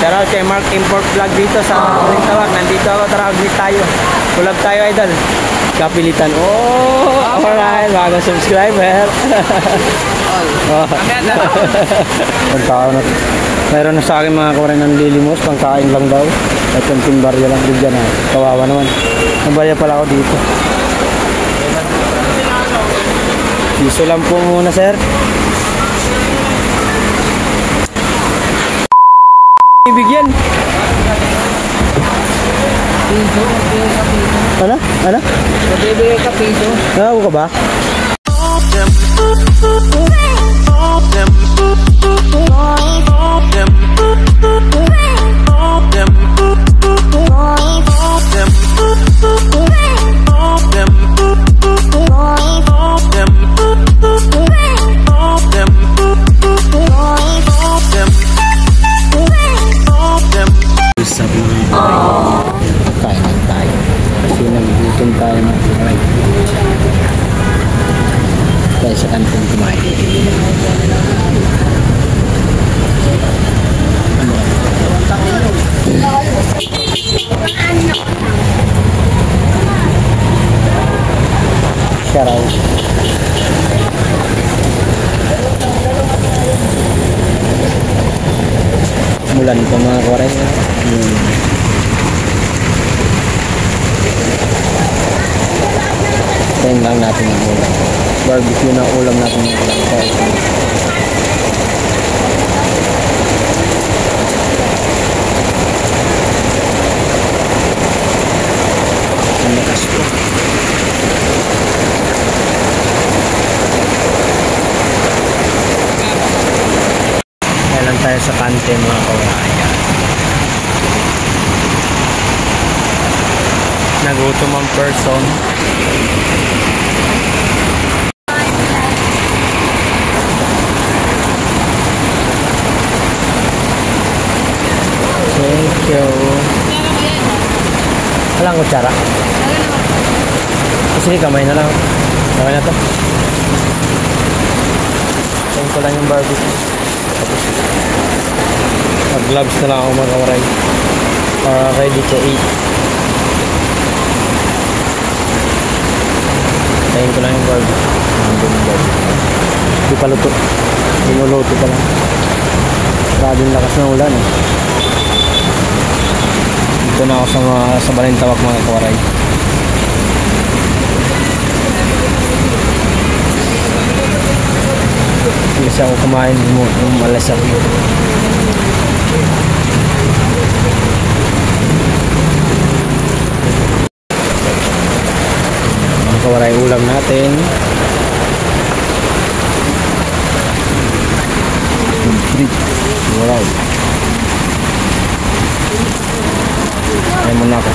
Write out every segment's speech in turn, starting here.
Shoutout kay Mark Import Vlog dito sa Tawag. Nandito ako, tara meet tayo. Kulab tayo idol. Kapilitan. Oh, alright, mga subscriber. Pagkaon na. Mayroon na sa akin mga kawarin ng lilimos, pangkain lang daw. At yung timbarya lang din dyan ha. Kawawa naman. Nabaya pala ako dito. Piso lang po muna sir. Ibigyan. Piso, ano? Ano? mabibigay ka piso. Nakaw ka ba? Sa kantong kumain. Sharaw. Mulan pa mga kawarin. Tayin lang natin ang ulam. Barbecue na ulam natin. Ang lakas po. Kailan tayo sa kante mga kawayan. Nagutom ang person. Thank you. Walang kutsara. Sige, kamay na lang. Okay na to. Thank ko lang yung barbecue. Mag-gloves na lang ako mga kawaray. Ready to eat. Thank ko lang yung barbecue. Hindi pa luto. Minuluto pa lang. Maraming lakas ng ulan eh. Dito na ako sa Balintawak mga kawaray. Kasi ako kumain ng malasap. Mga kawaray, ulam natin. Wow. Ayan muna ako.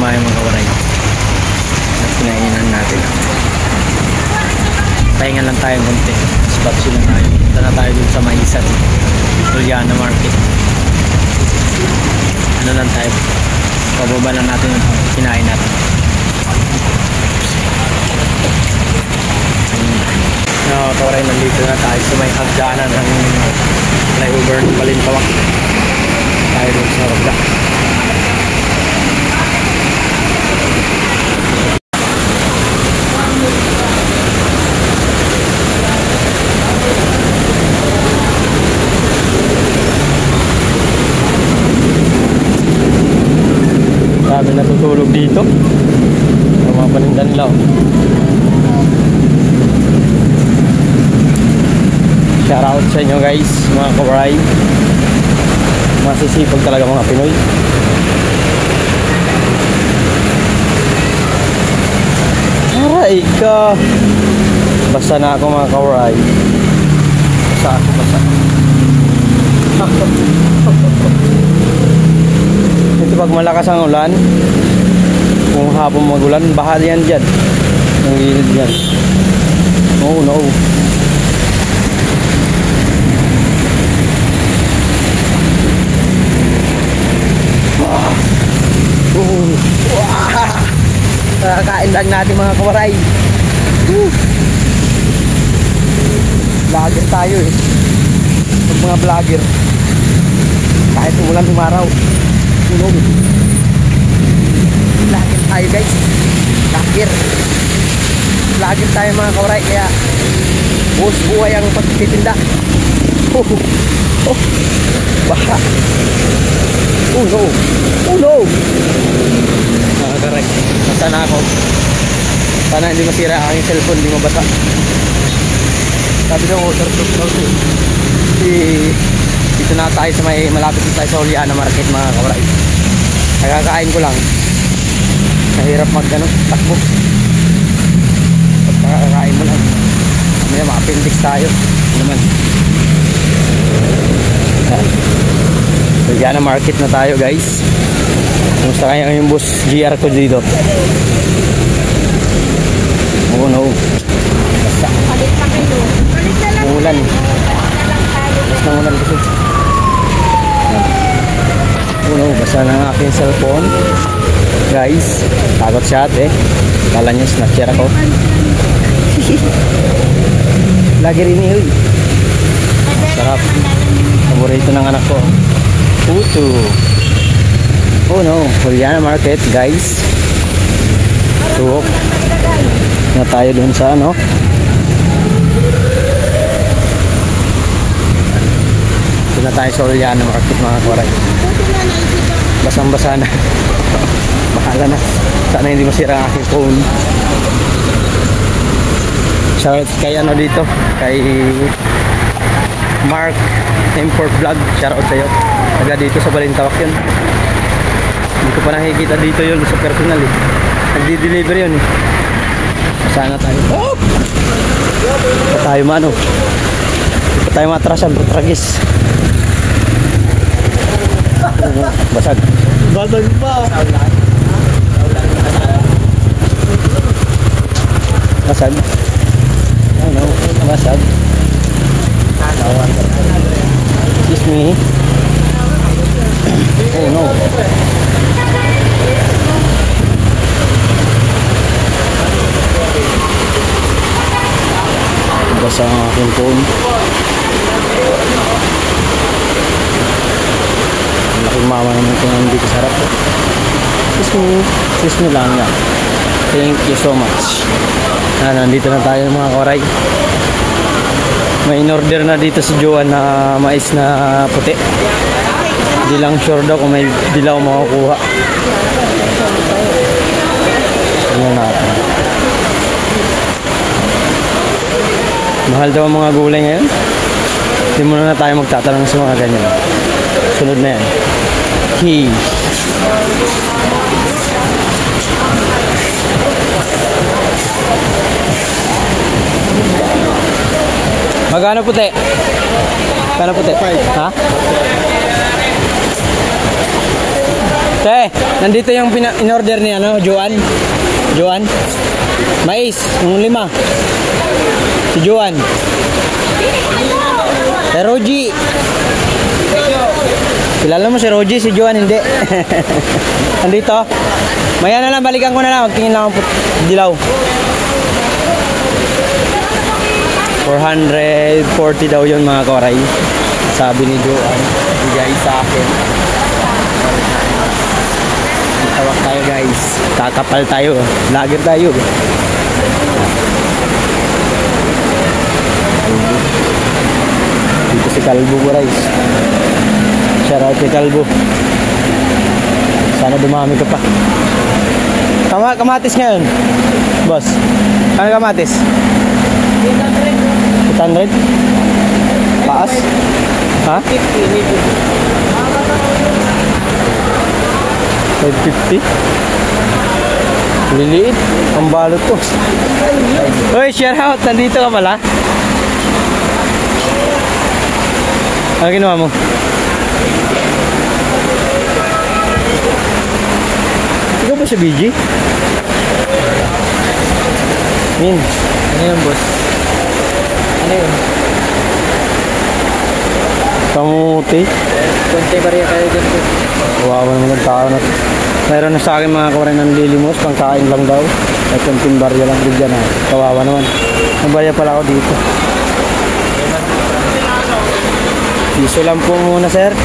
kumain mga kawaray. At pinainan natin. Pahinga lang tayo konti. Spapsi lang tayo. Punta na tayo dun sa Maisan. Juliana Market. Ano lang tayo. Pababa lang natin yung kinain natin. No, kawaray, nandito na tayo sa may hagdanan ng flyover ng Balintawak. Tayo dun sa hagda. Sabi natutulog dito. Ang mga panindan lang. Shout out sa inyo guys, mga kawaray. Masisipag talaga mga Pinoy. Aray ka. Basta na ako mga kawaray. Basta ako, basta. Ito pag malakas ang ulan, kung hapon magulan, baha yan dyan. Ang gilid yan. Oh no. Kakain lang natin mga kawaray. Vlogger tayo eh. Pag mga vlogger, kahit umulan umaraw, tulog. Vlogger tayo guys. Vlogger. Vlogger tayo mga kawaray. Kaya buhos buhay ang pagtitinda. Baka. Oh no. Oh no. Correct. Basta na ako. Sana hindi masira ang aking cellphone, hindi mabasa. Sabi ng waterproof daw ito. Dito na tayo sa may malapit na tayo sa Juliana Market mga kawaray. Nakakain ko lang. Mahirap takbo. Pag nakakain mo lang. May ma-appendix tayo. Ano naman. Juliana Market na tayo guys. Kumusta kaya yung bus GR ko dito? Oh no. Basta. Palit na kayo. Palit na lang. Umulan. Basta umulan kasi. Oh no. Basta na ang aking cellphone. Guys. Takot siya ate. Kala nyo snapshare ako. Lagi rin yun. Sarap. Paborito ng anak ko. Puto. Oh no, Juliana Market guys. Tuwok na tayo dun sa ano. Ito na tayo sa Juliana Market mga kawaray. Basang basa na. Bahala na. Sana hindi masira ang aking phone. Shoutout kay ano dito, kay Mark Import Vlog. Shoutout sa'yo. Taga dito sa Balintawak yun. Hindi ko pa nakikita dito yun sa personal eh. Nagdi-deliver yun eh. Sana tayo. Oh! Pa tayo mano. Hindi pa tayo matrasan. Tragis. Basag. Basag pa. Basag. Ano? Basag. Excuse me. Oh no. Basa ang aking phone. Malaking mama naman ito nandito sa harap. Excuse me lang nga. Thank you so much. Nandito na tayo mga kawaray. May in-order na dito si Joan na mais na puti. Hindi lang sure daw kung may dilaw makukuha. Tingnan natin. Mahal daw ang mga gulay ngayon. Hindi muna na tayo magtatanong sa mga ganyan. Sunod na yan. Hey. Magkano puti? Magkano puti? Ha? Che, nandito yung in-order ni ano, Juan. Juan. Mais, yung 5. Si Juan. Si Roji. Kilala mo si Roji, si Juan hindi. Nandito. Maya na lang, balikan ko na lang. Magtingin lang ang dilaw. 440 daw yun mga koray. Sabi ni Juan. Bigay sa akin. Tawag tayo guys. Kakapal tayo. Vlogger tayo. Dito si Kalbo guys. Shoutout kay Kalbo. Sana dumami ka pa. Kamatis ngayon. Boss. Ano kamatis? 800? Taas? Ha? 550? Liliit. Ang balot ko. Uy, share out. Nandito ka pala. Ano ginawa mo? Ikaw ba sa BG? Min. Ano yun, boss? Ano yun? Kamuti. Konti bariya kayo dyan, boss. Wawa naman ang tao na. Mayroon na sa akin mga kawarin ng lilimos. Pangkain lang daw. Ay konting barya lang bigyan na. Kawawa naman. Ang barya pala ako dito. Piso lang po muna, sir.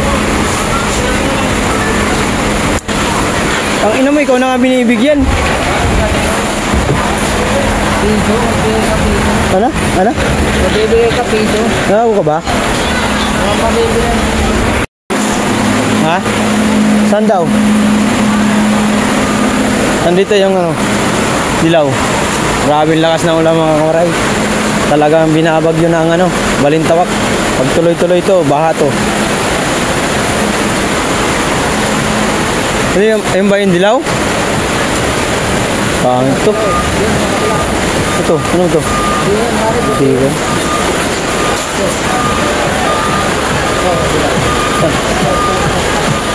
Ang ina mo, ikaw na nga binibigyan. Piso, magbibigay ka piso. Ano? Ano? Magbibigay ka piso. Nakaw ka ba? Mga pabibigyan. Ha? Saan daw? Nandito yung ano, dilaw. Grabe lakas ng ulan mga kawaray. Talagang binabagyo ng ano, balintawak. Pag tuloy-tuloy to, baha to. Ayun ba yung dilaw? Pangit to. Ito, ano to? Diba?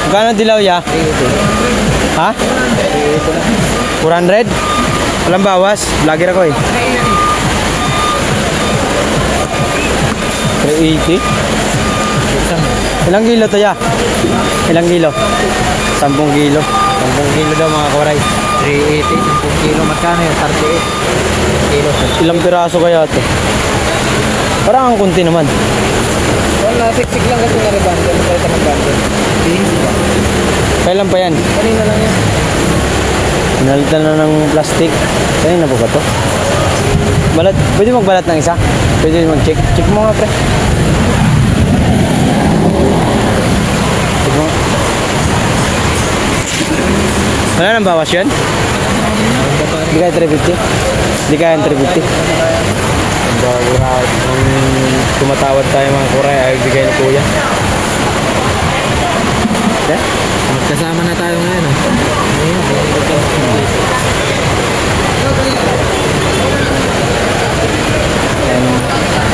Magkano dilaw ya? Ha? 400? Walang bawas. Vlogger ako eh. 380? Ilang kilo to ya? Ilang kilo? 10 kilo. 10 kilo daw mga kawaray. 380, 10 kilo. Magkano yun? 38 kilo. Ilang piraso kaya to? Parang ang kunti naman. Wala, siksik lang kasi nga rebundle. Kaya ka ng-bundle. Kailan pa yan? Kanina lang yan. Pinalitan na ng plastic. Kanina po ba to? Balat. Pwede magbalat ng isa? Pwede mag-check. Check mo nga pre. Check mo. Wala nang bawas yun? Hindi kaya 350? Hindi kaya 350? Bago na tumatawad tayo mga kuray. Ayaw bigay ni kuya. Yeah? Magkasama na tayo ngayon.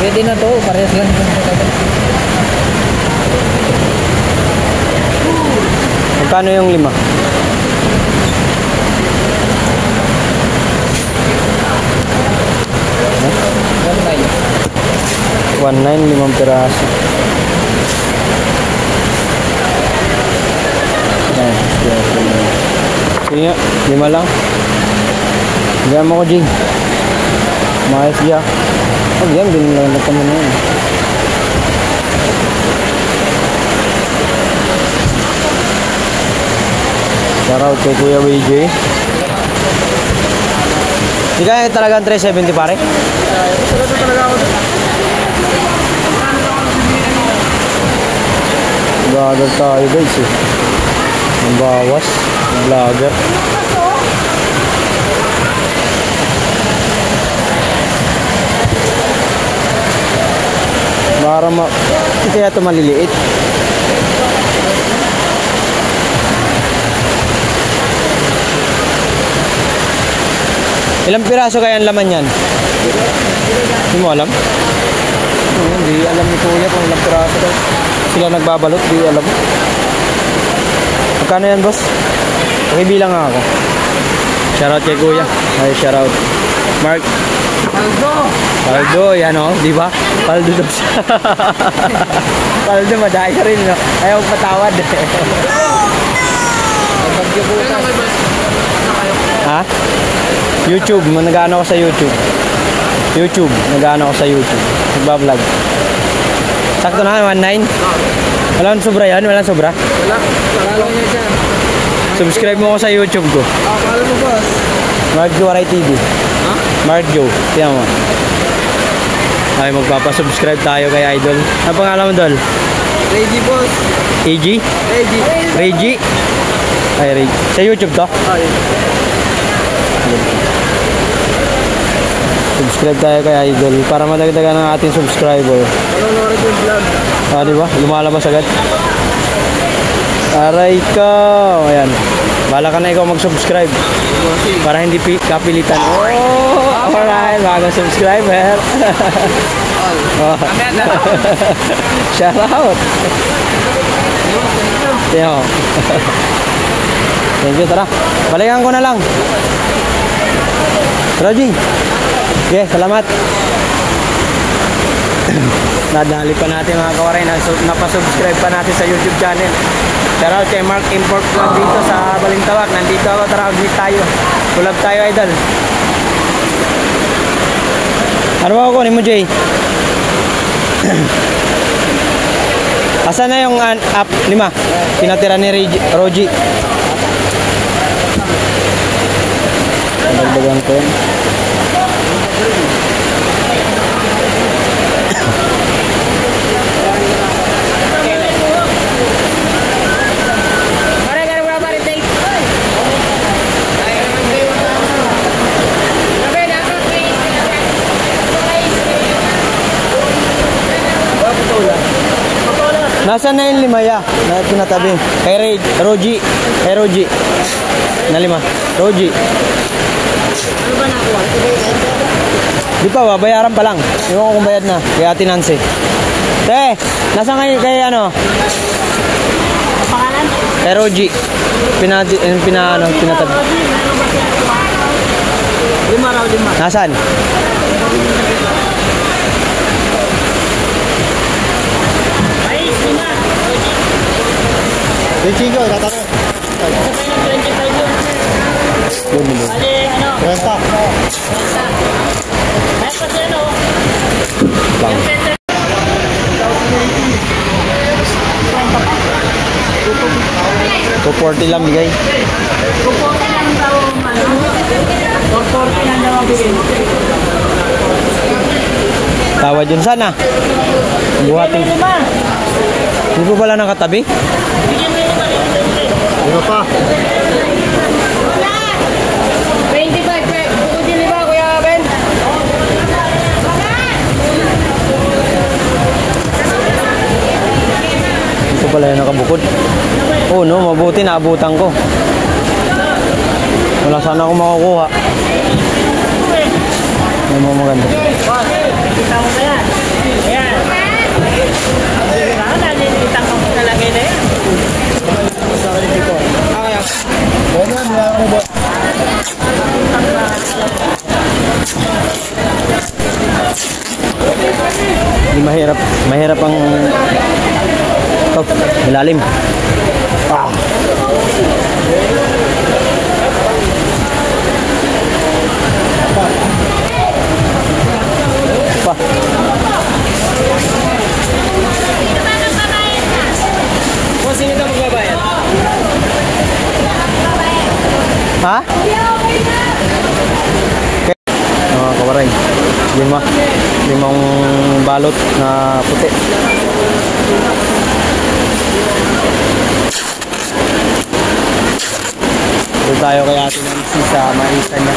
Pwede na to. Parehas lang. Magkano yung 5? Huh? 1.9, 5 piraso. Sige nga, 5 lang. Diyan mo ko, Jing. Maayos siya. Oh, yan, binilagay mo na yun. Shoutout kay Kuya WJ. Di kaya talagang 370 pare? Vlogger tayo guys eh. Ang bawas. Vlogger. Para kaya ito maliliit. Ilang piraso kaya ang laman yan? Hindi mo alam? Hindi alam ni Kuya kung ilang piraso daw. Sila nagbabalot, di alam. Magkano yan boss? Pakibilang nga ako. Shoutout kay Kuya. Ay, shoutout. Mark. Paldo, yan o, di ba? Paldo daw siya. Paldo, madaya rin, no? Ayaw patawad. Ha? YouTube, nag-ano ako sa YouTube. Nag-ano ako sa YouTube. Nagbablog. Sakto na, 1.9? Walang sobra yan? Walang sobra? Wala. Pangalan niya siya. Subscribe mo ako sa YouTube ko. Pangalan mo, boss. Mark Joe Aray TV. Ha? Mark Joe. Tiyan mo. Ay, magpapasubscribe tayo kay Idol. Ano pangalan mo, Dol? Reggie, boss. AG? Reggie. Reggie? Ay, Reggie. Sa YouTube to? Ay. Subscribe tayo kay Idol para madagdagan ang ating subscriber. Panonood yung vlog. Ah, di ba? Lumalabas agad. Aray ka. Ayan. Bala ka na ikaw mag-subscribe para hindi kapilitan. Oh, alright. Bagong subscriber. Oh. Shout out. Tiyo. Thank you. Tara. Balikan ko na lang. Roji. Okay, salamat. Nadali pa natin mga kawaray, napasubscribe pa natin sa YouTube channel. Shoutout kay Mark Import Vlog dito sa Balintawak. Nandito ako, tara visit tayo. Tulab tayo, Idol. Ano ba ako kunin mo, Jay? Asan na yung app 5? Pinatira ni Roji. Dagdagan ko yan. Nasaan na yung 5 ya? Na tinatabi. Kay Roji. Kay Roji. Na 5. Roji. Ano ba nakuha? Di pa, babayaran pa lang. Iwan ko kung bayad na. Kay Ate Nancy. Te, nasaan kayo kay ano? Pangalan? Kay Roji. Pinatabi. 5 raw, 5. Nasaan? Yung chico, tatanong. Renta. Lang. So 40 lang bigay. 240 lang daw, ano? 440 lang daw ang bigay. Tawad yun sana. Buhatin. Hindi po pala nakatabi? Ano pa? 25, bukod din ba, Kuya Ben? Hindi po pala yung nakabukod. Oh no, mabuti naabutan ko. Wala sana akong makukuha. May mga maganda. Kita mo ba yan? Ayan. Nalilitan ko talaga na yan. Hindi mahirap ang malalim. Ah. Pa. Sino ito magbabayad? Ha? Okay. Mga kawaray, 5 balot na puti. Dito tayo kay Ate Nancy sa maisa niya.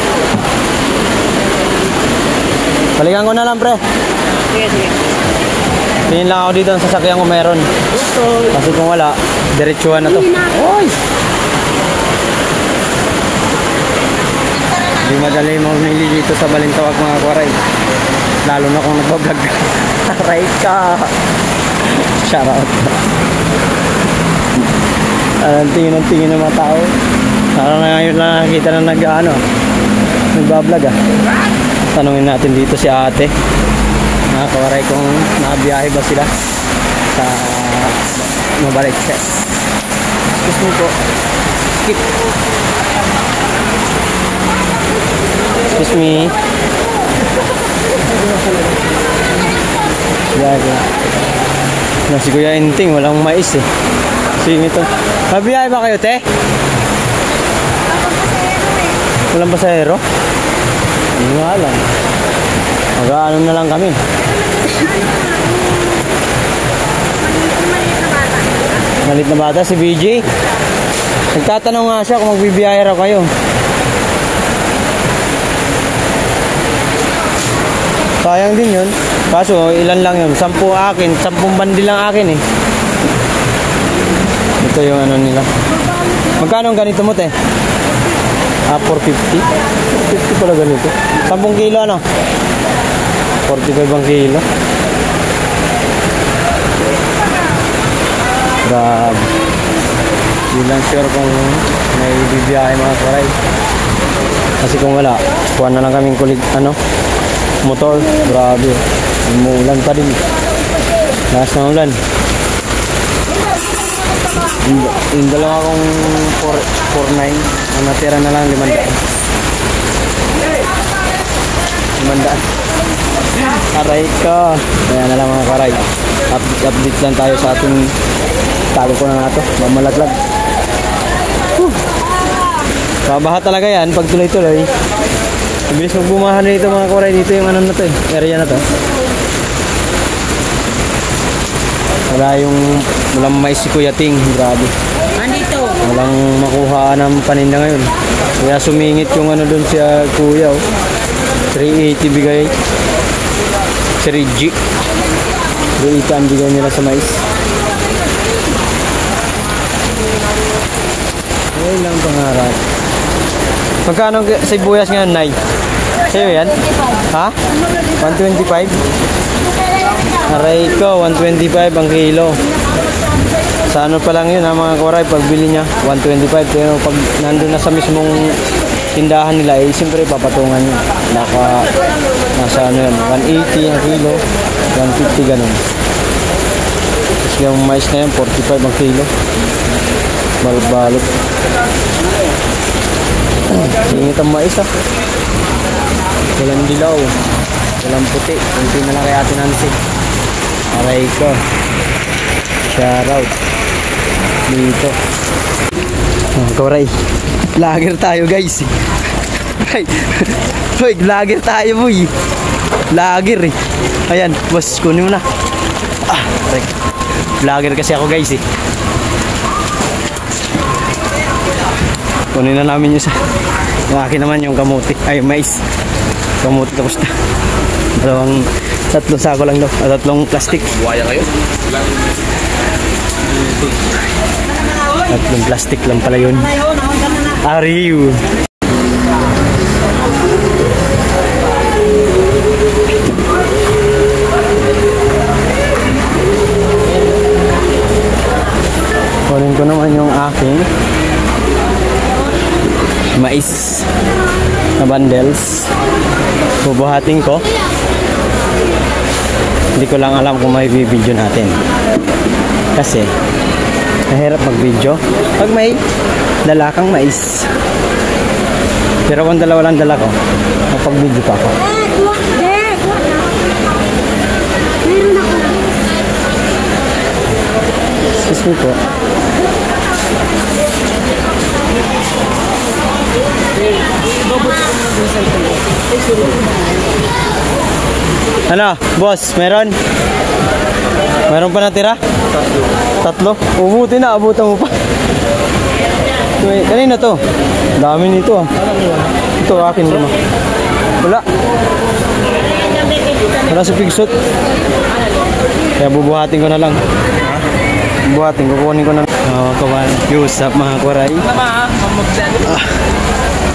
Balikan ko na lang, pre. Sige, sige. Tingin lang ako dito ang sasakyan ko meron. Kasi kung wala, diretsuhan na to. Oy! Hindi madali mamili dito sa Balintawak mga kwaray. Lalo na kung nagbablog ka. Aray ka! Shout out. Ang tingin ng mga tao. Parang na ngayon lang nakikita na nagbablog ah. Tanungin natin dito si ate. Nakakawaray kung nakabiyahe ba sila sa mabalik siya. Excuse me po. Skip. Excuse me. Si Kuya Inting, walang mais eh. Sino ito? Mabiyahe ba kayo, te? Walang pasahero? Hindi nga alam. Mag-ano na lang kami. Malit na bata si BJ. Nagtatanong nga siya kung magbibiyahe raw kayo. Sayang din yun. Kaso ilan lang yun? 10 akin. 10 bandil lang akin eh. Ito yung ano nila. Magkano ang ganito mo, te? 450? 450 pala ganito. 10 kilo ano? 45 ang kilo. Grabe. Hindi lang sure kung may bibiyahe mga karay. Kasi kung wala, kuha na lang kaming kulit, motor. Grabe. Umuulan pa din. Lakas ng ulan. Yung dalawa kong 4.9 ang natira na lang 500. 500. Aray ka. Kaya na lang mga karay. Update lang tayo sa ating tago ko na nga ito. Mamalaglag. Babaha talaga yan pag tuloy-tuloy. Mabilis magbumahan dito mga karay. Dito yung ano na to eh. Area na to. Walang mais si Kuya Ting. Grabe. Andito. Walang makuha ng paninda ngayon. Kaya sumingit yung ano dun siya Kuya oh. 380 bigay. 3G. 380 ang bigay nila sa mais. Ayun lang pangarap. Magkano sibuyas ngayon, Nay? Sa'yo yan? Ha? 125? Aray ko, 125 ang kilo. Sa ano pa lang yun ha mga kawaray, pagbili niya 125, pero pag nandun na sa mismong tindahan nila eh, siyempre papatungan yun. Nasa ano yan, 180 ang kilo, 150 ganun. Tapos yung mais na yan, 45 ang kilo. Balot-balot. Singit ang mais ah. Walang dilaw, walang puti, hindi na lang kaya Ate Nancy. Aray ko. Shoutout dito. Koray. Vlogger tayo guys. Hoy, vlogger tayo boy. Vlogger eh. Ayan, boss, kunin mo na. Vlogger kasi ako guys eh. Kunin na namin yung yung akin naman yung kamuti. Ay, mais. Kamuti tapos na. Tatlong sako lang daw. Tatlong plastic. Buhaya kayo? Tatlong plastic lang pala yun. Ariw. Kunin ko naman yung aking mais na bundles. Bubuhatin ko. Hindi ko lang alam kung may video natin. Kasi mahirap mag-video pag may dala kang mais. Pero kung dalawa lang dala ko, mapag-video pa ako. Excuse me po. Ano, boss, meron? Meron pa natira? Tatlo? Ubuti na, abutan mo pa. Kanina to. Dami nito ah. Ito akin naman. Wala. Wala sa pigsot. Kaya bubuhatin ko na lang. Buhatin, kukunin ko na lang. Oh, kawan. What's up mga kuray?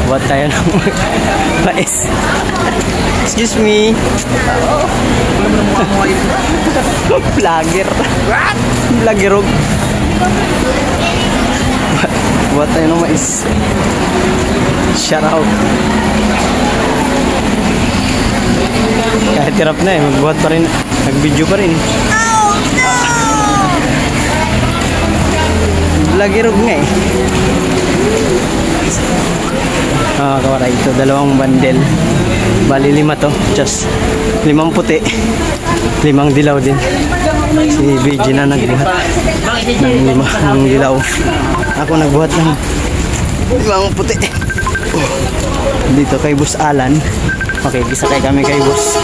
Buhat tayo ng mais. Excuse me. Vlogger. Vloggerog. Magbuhat tayo ng mais. Shout out. Kahit hirap na eh, magbuhat pa rin. Nag-video pa rin. Lagirog nga eh. Kawaray, ito dalawang bandel. Bali 5 to. Just 5 puti. 5 dilaw din. Si BG na nagbuhat ng 5 dilaw. Ako nagbuhat ng 5 puti. Dito kay Boss Alan. Okay, gisakay kami kay Boss.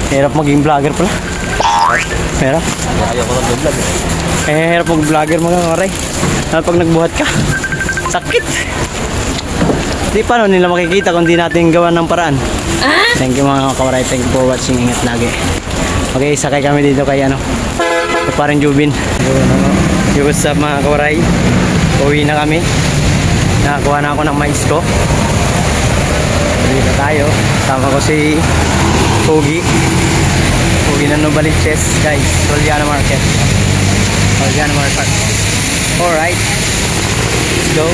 Hirap maging vlogger pala. Hirap. Ayoko na vlog. Hirap mag-vlogger mga kawaray. Pag nagbuhat ka, sakit. Di paano nila makikita kung di natin gawa ng paraan. Thank you mga kawaray. Thank you for watching. Ingat lagi. Okay, sakay kami dito kay ano. Kay parang Jubin. Yung what's up mga kawaray. Uwi na kami. Nakakuha na ako ng mais ko. Dito tayo. Tama ko si Pogi. Pogi na Novaliches. Guys, Soliana Market. Soliana Market. Alright. Let's go.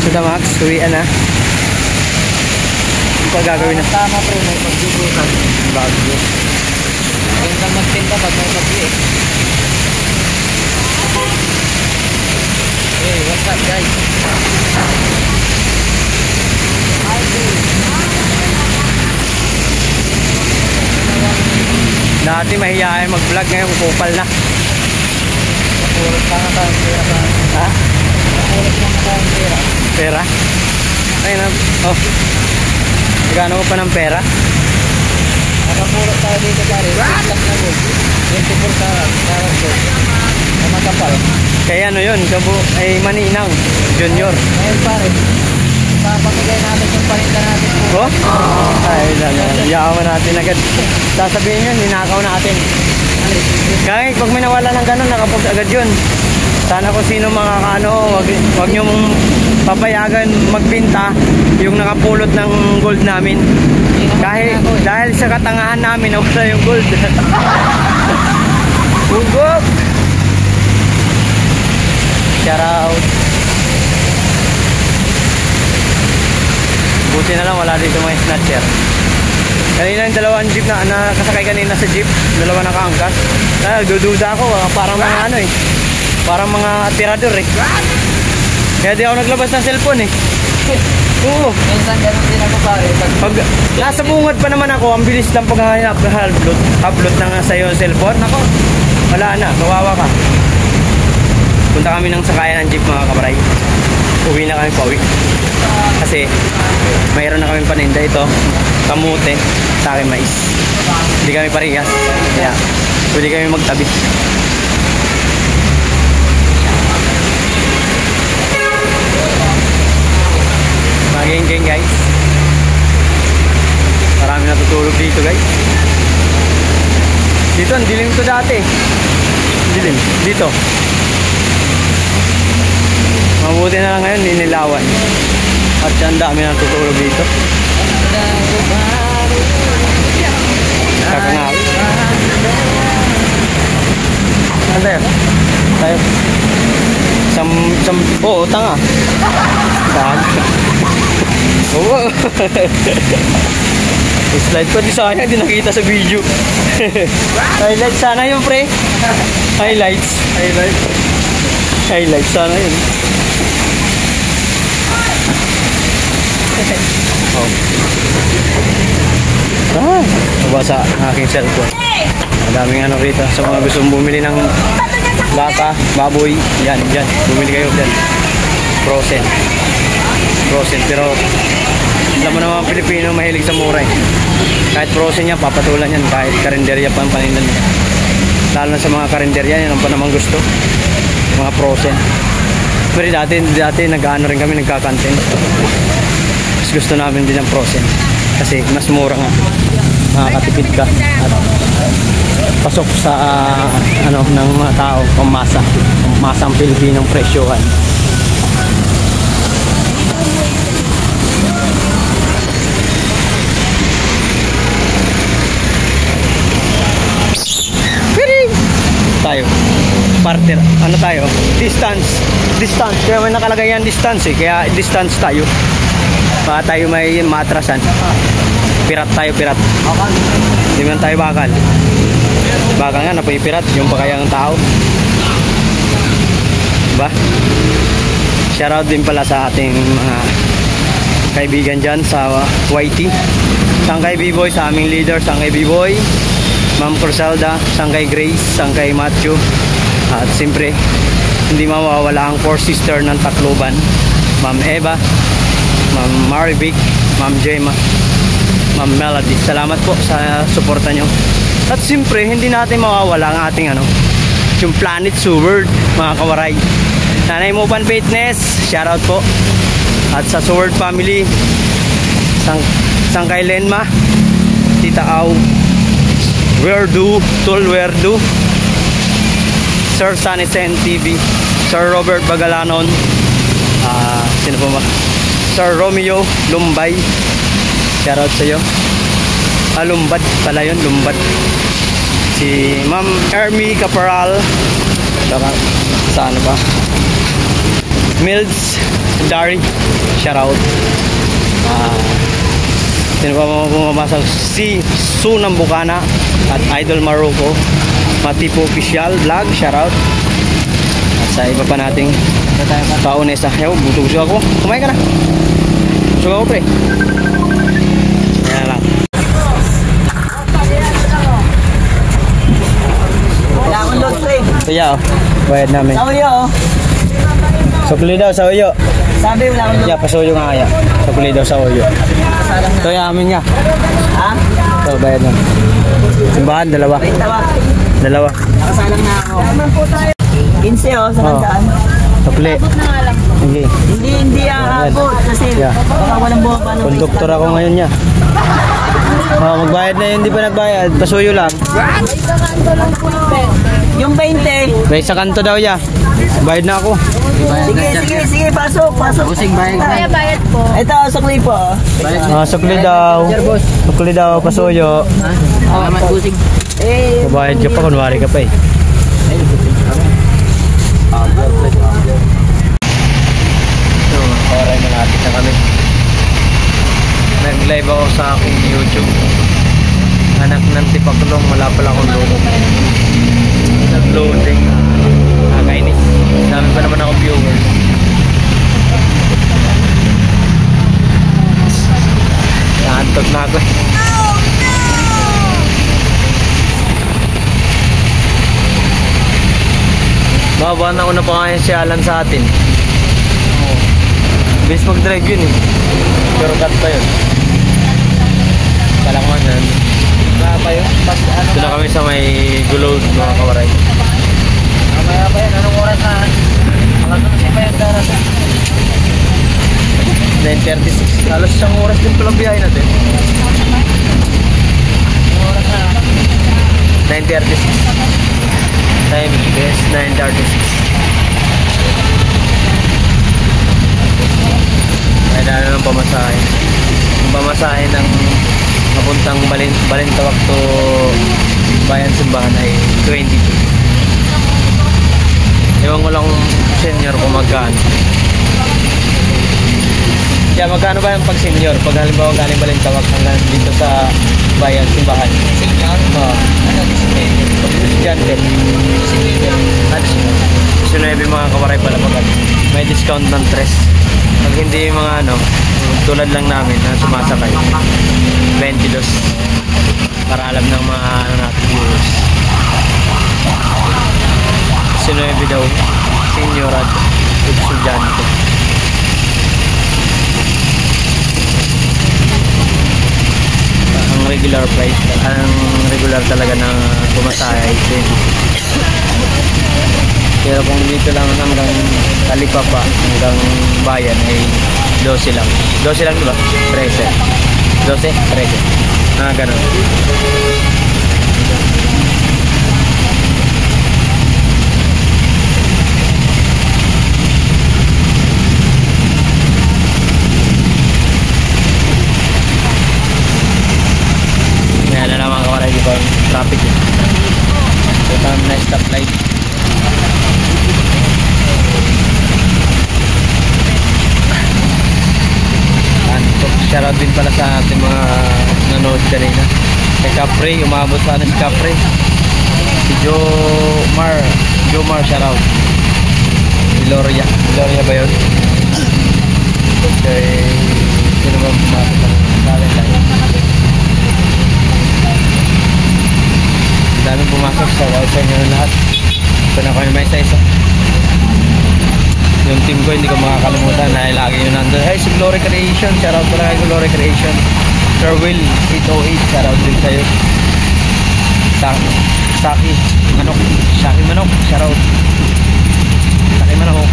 To the max. Uwian na. Ito gagawin na. Tama pre, may pagdudukan. Bagyo. Huwag kang magtinda pag may bagyo eh. Hey, what's up guys? Dati mahihayin mag-vlog, ngayon kupal na. Nakulot pa nga tayong pera pa. Ha? Nakulot pa nga tayong pera. Pera? Ay na. Oh. Nagano ko pa ng pera? Nakapulot tayo dito pare. Tiktak na gold. 24 karat gold. Na magkapal. Kaya ano yun? Kabo ay Maninang Junior. Ngayon pare. Papamigay natin yung paninda natin. Oh? Ay, yaman natin agad. Sasabihin yun, ninakaw natin. Kahit pag may nawala ng ganun, nakapost agad yun. Sana kung sino makakaano, wag nyo mong papayagan magbinta yung nakapulot ng gold namin. Dahil sa katangahan namin, nawala yung gold. Ugok! Shout out! Buti na lang wala dito mga snatcher. Kanina yung dalawang jeep na nakasakay kanina sa jeep, dalawa nakaangkas. Dududa ako, parang mga ano eh. Parang mga tirador eh. Kaya di ako naglabas ng cellphone eh. Oo. Minsan ganun din ako pare. Pag nasa bungad pa naman ako, ang bilis lang paghahanap upload ng sa'yo cellphone. Ako, wala na, kawawa ka. Punta kami ng sakayan ng jeep mga kabaray. Uwi na kami pauwi. Kasi mayroon na kami paninda ito. Kamute, sa akin mais. Hindi kami parehas. Kaya pwede kami magtabi. Maging guys. Marami natutulog dito guys. Dito, ang dilim to dati. Dilim, dito. Mabuti na lang ngayon, ninilawan. At ang dami natutulog dito. Kakangaw. Ano tayo? Tayo. Oo, tanga. Dahil. Oo. Slide ko di sana, hindi nakita sa video. Highlights sana yun, pre. Highlights. Highlights sana yun. Oh. Nabasa ang aking cellphone. Madaming ano rito. Sa mga gustong bumili ng baka, baboy, yan. Bumili kayo dyan. Frozen. Pero alam mo naman Pilipino mahilig sa mura eh. Kahit frozen yan, papatulan yan. Kahit karinderya pa ang panindan niya. Lalo na sa mga karinderya, yan ang pa naman gusto. Mga frozen. Pero dati nag-ano rin kami, nagkakantin. Mas gusto namin din ang frozen. Kasi mas mura nga. Makakatipid ka. At pasok sa ano ng mga tao, pamasa. Pamasa ang Pilipinong presyohan. Tayo. partner, ano tayo, distance, kaya may nakalagay yan distance eh, kaya distance tayo, baka tayo may matrasan, pirat tayo, hindi man tayo bakal nga napipirat, yung pakayang tao, diba? Shoutout din pala sa ating mga kaibigan dyan sa YT, Sangkay B-Boy, sa aming leader, Sangkay B-Boy, Ma'am Corselda, Sangkay Grace, Sangkay Matthew, at siyempre hindi mawawala ang 4 sister ng Tacloban, Ma'am Eva, Ma'am Marivic, Ma'am Gemma, Ma'am Melody. Salamat po sa suporta nyo. At siyempre hindi natin mawawala ang ating yung Planet Sword, mga kawaray. Nanay Mopan Fitness, shoutout po. At sa Sword family, Sangkay Lenma, Tita Au, Werdu, Tul Werdu, Sir Sanisen TV, Sir Robert Bagalanon, sino po ba? Sir Romeo Lumbay, shoutout sa iyo. Lumbad pala yun, Lumbad. Si Ma'am Ermi Caparal, sa ano ba? Milds Dari, shoutout. Sino pa pumamasok? Si Sunam Bukana at Idol Maroko, Matipo Official Vlog, shoutout. At sa iba pa nating paunesa. Ayaw, busog ako. Kumain ka na. Busog ako, pre. Ayan lang. Wala akong load, pre. Kaya, bayad namin. Sa uyo, oh. Sukli daw sa uyo. Sabi, wala akong load. Yeah, pasuyo nga kaya. Sukli daw sa uyo. Kasalang na. Ito yung amin niya. Ha? Ito, bayad na. Simbahan, dalawa. Wait, tawag. Dalawa. Nakasalang na ako. 15, oh, sa kandaan. Sukli. Sige. Hindi aabot kasi Yeah. baka walang buha pa. Konduktor ako ngayon niya. Magbayad na yun, hindi pa nagbayad. Pasuyo lang. Yung 20. May sa kanto daw ya. Bayad na ako. Sige, pasok. Busing bayad po. Ito, sukli po. Sukli daw. Sukli daw, pasuyo. Salamat busing. Babayad ka pa, kunwari ka pa eh. Oray malapit na kami. Nag-live ako sa aking YouTube. Anak ng Tipaklong, wala pala akong logo. Nag-loading. Nakakainis. Dami pa naman ako viewer. Naantok na ako. Baba na una pa kaya si Alan sa atin. Bilis mag-drive yun eh. Pero cut pa yun. Kalangwanan. Pa yun? Ito na kami sa may gulod, mga kawaray. Mamaya pa yun. Anong oras na? Alas 11 pa yun darating. 9:36. Halos isang oras din pala biyahe natin. Anong oras na? 9:36. Time is 9:36. Ay dahil ng pamasahe. Yung pamasahe ng napuntang Balintawak to Bayan Simbahan ay 22. Ewan ko lang senior kung magkano. Kaya magkano ba yung pag senior? Pag halimbawa galing Balintawak hanggang dito sa Bayan Simbahan. Senior? Oo. Ano? Estudyante. 19 mga kawaray pala pag may discount ng 3. Pag hindi mga tulad lang namin na sumasakay 22 para alam ng mga natin viewers. 19 daw senior at estudyante. Ang regular price, ang regular talaga ng pumasahe ay 20. Pero kung dito lang hanggang Talipapa, hanggang Bayan ay 12 lang. 12 lang diba? 13. 12? 13. Ganun. Kaya na naman kawaray, di ba? Traffic eh. Ito na stoplight. shoutout din pala sa ating mga nanood kanina. Kay Capre, umabot sana si Capre. Si Jomar, shoutout. Si Gloria ba yun? Okay, sino ba pumasok ng talent tayo? Ang daming pumasok sa outside nyo lahat. Ito na kami may isa-isa. Yung team ko hindi ko makakalimutan dahil lagi yun nandun. Hey, si Glory Creation, shoutout ko lang kay Glory Creation. Sir Will 808, shoutout din sa'yo. Saki Manok, shoutout. Saki Manok.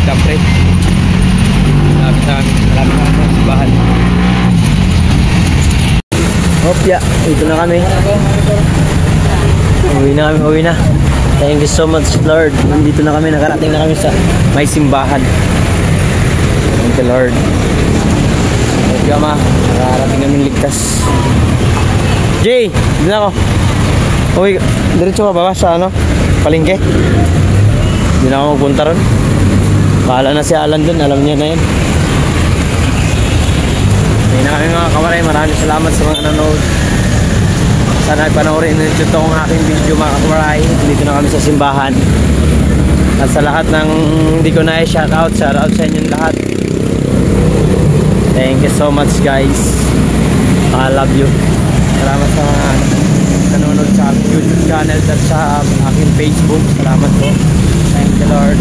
Kapre. Malapit na kami sa bahan. Hopya, ito na kami. Uwi na. Thank you so much, Lord. Nandito na kami, nakarating na kami sa may simbahan. Thank you, Lord. Thank you, Ma. Nakarating kami ligtas. Jay, dito na ako. Uy, diretso ka ba sa palengke? Hindi na ako magpunta ron. Bahala na si Alan dun, alam niya na yun. Hindi na kami mga kawaray, maraming salamat sa mga nanood. Sana panoorin nyo itong aking video mga kawaray. Dito na kami sa simbahan. At sa lahat ng hindi ko na shoutout sa inyong lahat. Thank you so much guys. I love you. Salamat sa mga nanonood sa aking YouTube channel at sa aking Facebook. Salamat po. Thank you Lord.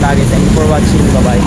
Thank you for watching. Bye bye.